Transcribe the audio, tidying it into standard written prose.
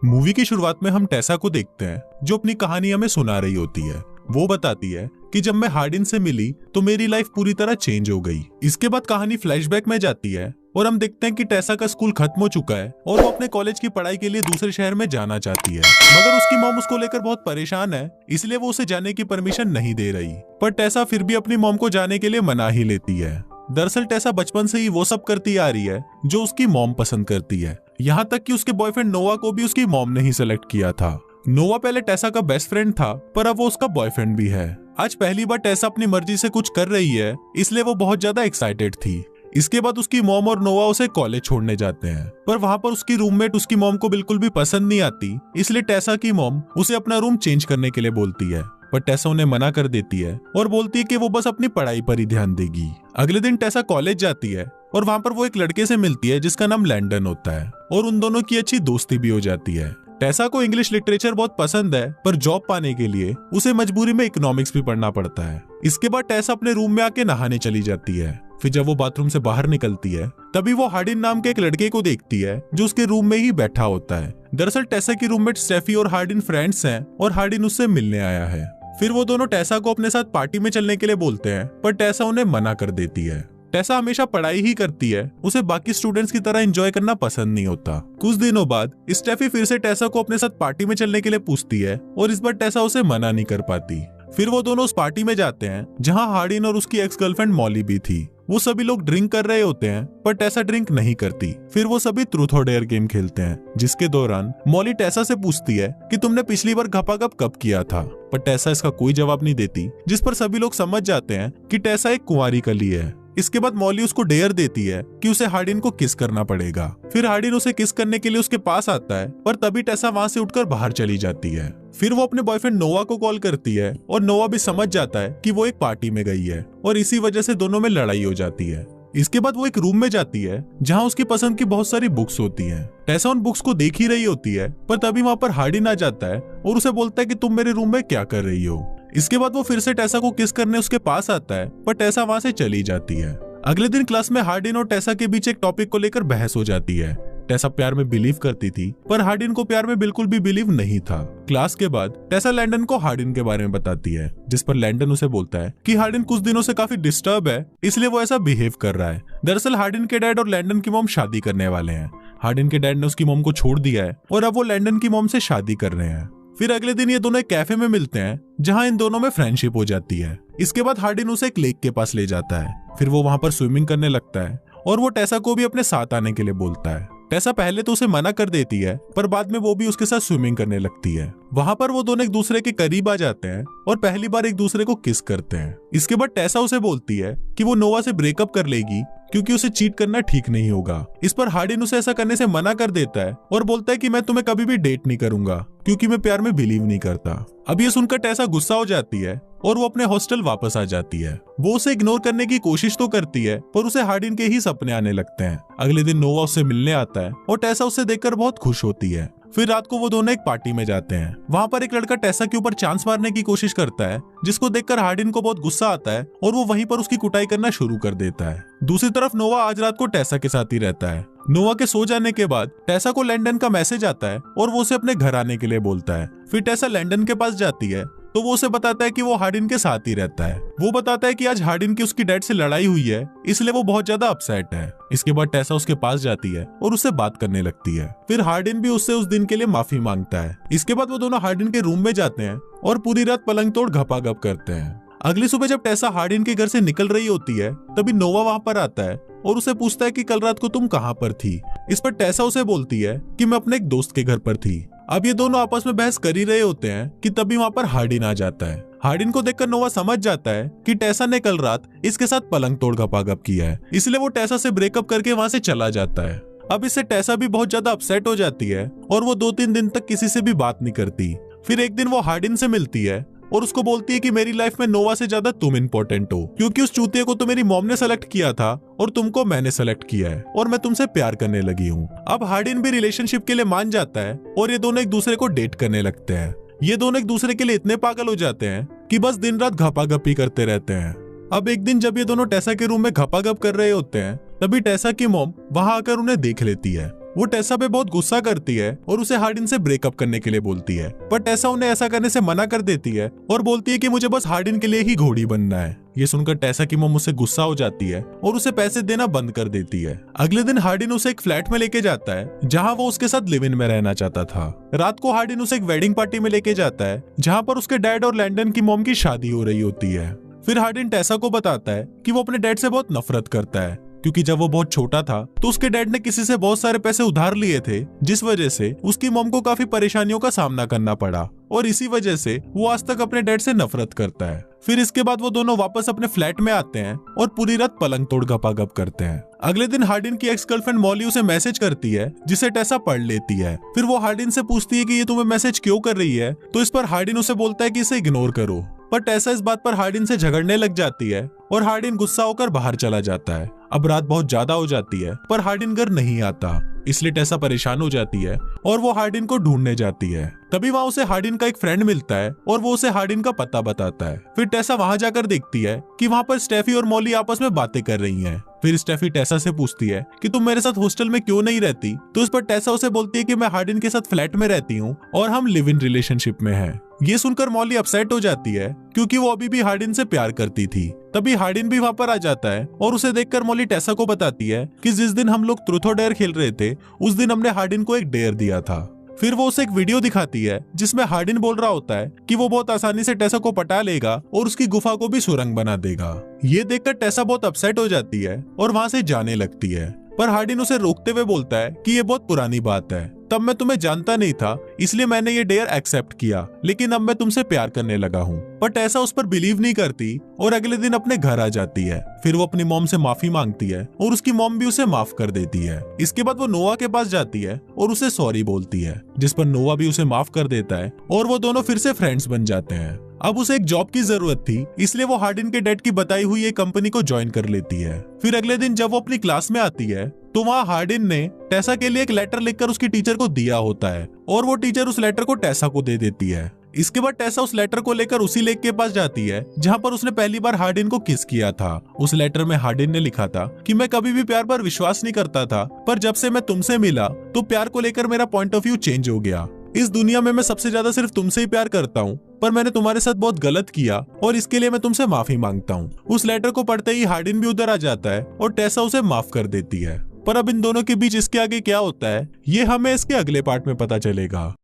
Movie की शुरुआत में हम टेसा को देखते हैं जो अपनी कहानी हमें सुना रही होती है। वो बताती है कि जब मैं हार्डिन से मिली तो मेरी लाइफ पूरी तरह चेंज हो गई। इसके बाद कहानी फ्लैशबैक में जाती है और हम देखते हैं कि टेसा का स्कूल खत्म हो चुका है और वो अपने कॉलेज की पढ़ाई के लिए दूसरे शहर में जाना चाहती है, मगर उसकी मॉम उसको लेकर बहुत परेशान है, इसलिए वो उसे जाने की परमिशन नहीं दे रही। पर टेसा फिर भी अपनी मॉम को जाने के लिए मना ही लेती है। दरअसल टेसा बचपन से ही वो सब करती आ रही है जो उसकी मॉम पसंद करती है, यहाँ तक कि उसके बॉयफ्रेंड नोवा को भी उसकी मॉम ने ही सेलेक्ट किया था। नोवा पहले टेसा का बेस्ट फ्रेंड था, पर अब वो उसका बॉयफ्रेंड भी है। आज पहली बार टेसा अपनी मर्जी से कुछ कर रही है, इसलिए वो बहुत ज्यादा एक्साइटेड थी। इसके बाद उसकी मॉम और नोवा उसे कॉलेज छोड़ने जाते हैं, पर वहाँ पर उसकी रूममेट उसकी मॉम को बिल्कुल भी पसंद नहीं आती, इसलिए टेसा की मॉम उसे अपना रूम चेंज करने के लिए बोलती है। पर टेसा उन्हें मना कर देती है और बोलती है कि वो बस अपनी पढ़ाई पर ही ध्यान देगी। अगले दिन टेसा कॉलेज जाती है और वहाँ पर वो एक लड़के से मिलती है जिसका नाम लैंडन होता है और उन दोनों की अच्छी दोस्ती भी हो जाती है। टेसा को इंग्लिश लिटरेचर बहुत पसंद है, पर जॉब पाने के लिए उसे मजबूरी में इकोनॉमिक्स भी पढ़ना पड़ता है। इसके बाद टेसा अपने रूम में आके नहाने चली जाती है। फिर जब वो बाथरूम से बाहर निकलती है तभी वो हार्डिन नाम के एक लड़के को देखती है जो उसके रूम में ही बैठा होता है। दरअसल टेसा की रूममेट स्टेफी और हार्डिन फ्रेंड्स हैं और हार्डिन उससे मिलने आया है। फिर वो दोनों टेसा को अपने साथ पार्टी में चलने के लिए बोलते हैं, पर टेसा उन्हें मना कर देती है। टेसा हमेशा पढ़ाई ही करती है, उसे बाकी स्टूडेंट्स की तरह एंजॉय करना पसंद नहीं होता। कुछ दिनों बाद स्टेफी फिर से टेसा को अपने साथ पार्टी में चलने के लिए पूछती है और इस बार टेसा उसे मना नहीं कर पाती। फिर वो दोनों उस पार्टी में जाते हैं जहाँ हार्डिन और उसकी एक्स गर्लफ्रेंड मॉली भी थी। वो सभी लोग ड्रिंक कर रहे होते हैं, पर टेसा ड्रिंक नहीं करती। फिर वो सभी ट्रूथ और डेयर गेम खेलते हैं, जिसके दौरान मॉली टेसा से पूछती है कि तुमने पिछली बार घपाघप कब किया था, पर टेसा इसका कोई जवाब नहीं देती, जिस पर सभी लोग समझ जाते हैं कि टेसा एक कुंवारी कली है। इसके बाद मॉली उसको डेयर देती है कि उसे हार्डिन को किस करना पड़ेगा। फिर हार्डिन उसे किस करने के लिए उसके पास आता है, पर तभी टेसा वहां से उठकर बाहर चली जाती है। फिर वो अपने बॉयफ्रेंड नोवा को कॉल करती है और नोवा भी समझ जाता है कि वो एक पार्टी में गई है और इसी वजह से दोनों में लड़ाई हो जाती है। इसके बाद वो एक रूम में जाती है जहाँ उसकी पसंद की बहुत सारी बुक्स होती हैं। टेसा उन बुक्स को देख ही रही होती है, पर तभी वहाँ पर हार्डिन आ जाता है और उसे बोलता है कि तुम मेरे रूम में क्या कर रही हो। इसके बाद वो फिर से टेसा को किस करने उसके पास आता है, पर टेसा वहाँ से चली जाती है। अगले दिन क्लास में हार्डिन और टेसा के बीच एक टॉपिक को लेकर बहस हो जाती है। टेसा प्यार में बिलीव करती थी, पर हार्डिन को प्यार में बिल्कुल भी बिलीव नहीं था। क्लास के बाद टेसा लैंडन को हार्डिन के बारे में बताती है, जिस पर लैंडन उसे बोलता है कि हार्डिन कुछ दिनों से काफी डिस्टर्ब है, इसलिए वो ऐसा बिहेव कर रहा है। दरअसल हार्डिन के डैड और लैंडन की मॉम शादी करने वाले हैं। हार्डिन के डैड ने उसकी मॉम को छोड़ दिया है और अब वो लैंडन की मॉम से शादी कर रहे हैं। फिर अगले दिन ये दोनों एक कैफे में मिलते हैं जहां इन दोनों में फ्रेंडशिप हो जाती है। इसके बाद हार्डिन उसे एक लेक के पास ले जाता है। फिर वो वहां पर स्विमिंग करने लगता है और वो टेसा को भी अपने साथ आने के लिए बोलता है। टेसा पहले तो उसे मना कर देती है, पर बाद में वो भी उसके साथ स्विमिंग करने लगती है। वहां पर वो दोनों एक दूसरे के करीब आ जाते हैं और पहली बार एक दूसरे को किस करते हैं। इसके बाद टेसा उसे बोलती है कि वो नोवा से ब्रेकअप कर लेगी क्योंकि उसे चीट करना ठीक नहीं होगा। इस पर हार्डिन उसे ऐसा करने से मना कर देता है और बोलता है कि मैं तुम्हें कभी भी डेट नहीं करूंगा क्योंकि मैं प्यार में बिलीव नहीं करता। अब ये सुनकर टेसा गुस्सा हो जाती है और वो अपने हॉस्टल वापस आ जाती है। वो उसे इग्नोर करने की कोशिश तो करती है, पर उसे हार्डिन के ही सपने आने लगते हैं। अगले दिन नोवा उससे मिलने आता है और टेसा उसे देखकर बहुत खुश होती है। फिर रात को वो दोनों एक पार्टी में जाते हैं। वहाँ पर एक लड़का टेसा के ऊपर चांस मारने की कोशिश करता है, जिसको देखकर हार्डिन को बहुत गुस्सा आता है और वो वहीं पर उसकी कुटाई करना शुरू कर देता है। दूसरी तरफ नोवा आज रात को टेसा के साथ ही रहता है। नोवा के सो जाने के बाद टेसा को लैंडन का मैसेज आता है और वो उसे अपने घर आने के लिए बोलता है। फिर टेसा लैंडन के पास जाती है तो वो उसे बताता है कि वो हार्डिन के साथ ही रहता है। वो बताता है कि आज हार्डिन की उसकी डैड से लड़ाई हुई है, इसलिए वो बहुत ज्यादा अपसेट है। इसके बाद टेसा उसके पास जाती है और उससे बात करने लगती है। फिर हार्डिन भी उससे उस दिन के लिए माफी मांगता है। इसके बाद वो दोनों हार्डिन के रूम में जाते हैं और पूरी रात पलंग तोड़ घपाघप करते हैं। अगली सुबह जब टेसा हार्डिन के घर से निकल रही होती है तभी नोवा वहां पर आता है और उसे पूछता है कि कल रात को तुम कहाँ पर थी। इस पर टेसा उसे बोलती है कि मैं अपने एक दोस्त के घर पर थी। अब ये दोनों आपस में बहस कर ही रहे होते हैं कि तभी वहां पर हार्डिन आ जाता है। हार्डिन को देखकर नोवा समझ जाता है कि टेसा ने कल रात इसके साथ पलंग तोड़ घपाघप किया है, इसलिए वो टेसा से ब्रेकअप करके वहां से चला जाता है। अब इससे टेसा भी बहुत ज्यादा अपसेट हो जाती है और वो 2-3 दिन तक किसी से भी बात नहीं करती। फिर एक दिन वो हार्डिन से मिलती है और उसको बोलती है कि मेरी लाइफ में नोवा से ज्यादा तुम इम्पोर्टेंट हो, क्योंकि उस चूतिए को तो मेरी मॉम ने सेलेक्ट किया था और तुमको मैंने सेलेक्ट किया है और मैं तुमसे प्यार करने लगी हूँ। अब हार्डिन भी रिलेशनशिप के लिए मान जाता है और ये दोनों एक दूसरे को डेट करने लगते हैं। ये दोनों एक दूसरे के लिए इतने पागल हो जाते हैं कि बस दिन रात घपाघपी करते रहते हैं। अब एक दिन जब ये दोनों टेसा के रूम में घपाघप कर रहे होते हैं तभी टेसा की मॉम वहां आकर उन्हें देख लेती है वो टेसा पे बहुत गुस्सा करती है और उसे हार्डिन से ब्रेकअप करने के लिए बोलती है, पर टेसा उन्हें ऐसा करने से मना कर देती है और बोलती है कि मुझे बस हार्डिन के लिए ही घोड़ी बनना है। ये सुनकर टेसा की मॉम उससे गुस्सा हो जाती है और उसे पैसे देना बंद कर देती है। अगले दिन हार्डिन उसे एक फ्लैट में लेके जाता है जहां वो उसके साथ लिव इन में रहना चाहता था। रात को हार्डिन उसे एक वेडिंग पार्टी में लेके जाता है जहां पर उसके डैड और लैंडन की मॉम की शादी हो रही होती है। फिर हार्डिन टेसा को बताता है कि वो अपने डैड से बहुत नफरत करता है, क्योंकि जब वो बहुत छोटा था तो उसके डैड ने किसी से बहुत सारे पैसे उधार लिए थे, जिस वजह से उसकी मॉम को काफी परेशानियों का सामना करना पड़ा और इसी वजह से वो आज तक अपने डैड से नफरत करता है। फिर इसके बाद वो दोनों वापस अपने फ्लैट में आते हैं और पूरी रात पलंग तोड़ गपागप करते हैं। अगले दिन हार्डिन की एक्स गर्लफ्रेंड मॉली उसे मैसेज करती है जिसे टेसा पढ़ लेती है। फिर वो हार्डिन से पूछती है कि ये तुम्हें मैसेज क्यों कर रही है, तो इस पर हार्डिन उसे बोलता है कि इसे इग्नोर करो, पर टेसा इस बात पर हार्डिन से झगड़ने लग जाती है और हार्डिन गुस्सा होकर बाहर चला जाता है। अब रात बहुत ज्यादा हो जाती है पर हार्डिन घर नहीं आता, इसलिए टेसा परेशान हो जाती है और वो हार्डिन को ढूंढने जाती है। तभी वहाँ उसे हार्डिन का एक फ्रेंड मिलता है और वो उसे हार्डिन का पता बताता है। फिर टेसा वहाँ जाकर देखती है कि वहाँ पर स्टेफी और मॉली आपस में बातें कर रही हैं। फिर स्टेफी टेसा से पूछती है कि तुम मेरे साथ हॉस्टल में क्यों नहीं रहती, तो इस पर टेसा उसे बोलती है कि मैं हार्डिन के साथ फ्लैट में रहती हूँ और हम लिव इन रिलेशनशिप में हैं। ये सुनकर मॉली अपसेट हो जाती है क्योंकि वो अभी भी हार्डिन से प्यार करती थी। तभी हार्डिन भी वहाँ पर आ जाता है और उसे देखकर मॉली टेसा को बताती है कि जिस दिन हम लोग ट्रूथ और डेयर खेल रहे थे उस दिन हमने हार्डिन को एक डेयर दिया था। फिर वो उसे एक वीडियो दिखाती है जिसमें हार्डिन बोल रहा होता है कि वो बहुत आसानी से टेसा को पटा लेगा और उसकी गुफा को भी सुरंग बना देगा। ये देखकर टेसा बहुत अपसेट हो जाती है और वहाँ से जाने लगती है, पर हार्डिन उसे रोकते हुए बोलता है कि ये बहुत पुरानी बात है, तब मैं तुम्हें जानता नहीं था इसलिए मैंने ये डेयर एक्सेप्ट किया, लेकिन अब मैं तुमसे प्यार करने लगा हूँ। पर टेसा उस पर बिलीव नहीं करती और अगले दिन अपने घर आ जाती है। फिर वो अपनी मॉम से माफी मांगती है और उसकी मॉम भी उसे माफ कर देती है। इसके बाद वो नोआ के पास जाती है और उसे सॉरी बोलती है, जिस पर नोआ भी उसे माफ कर देता है और वो दोनों फिर से फ्रेंड्स बन जाते हैं। अब उसे एक जॉब की जरूरत थी, इसलिए वो हार्डिन के डैड की बताई हुई एक कंपनी को ज्वाइन कर लेती है। फिर अगले दिन जब वो अपनी क्लास में आती है तो वहाँ हार्डिन ने टेसा के लिए एक लेटर लिखकर उसकी टीचर को दिया होता है और वो टीचर उस लेटर को टेसा को दे देती है। इसके बाद टेसा उस लेटर को लेकर उसी लेक के पास जाती है जहाँ पर उसने पहली बार हार्डिन को किस किया था। उस लेटर में हार्डिन ने लिखा था कि मैं कभी भी प्यार पर विश्वास नहीं करता था, पर जब से मैं तुमसे मिला तो प्यार को लेकर मेरा पॉइंट ऑफ व्यू चेंज हो गया। इस दुनिया में मैं सबसे ज्यादा सिर्फ तुमसे ही प्यार करता हूँ, पर मैंने तुम्हारे साथ बहुत गलत किया और इसके लिए मैं तुमसे माफी मांगता हूँ। उस लेटर को पढ़ते ही हार्डिन भी उधर आ जाता है और टेसा उसे माफ कर देती है। पर अब इन दोनों के बीच इसके आगे क्या होता है ये हमें इसके अगले पार्ट में पता चलेगा।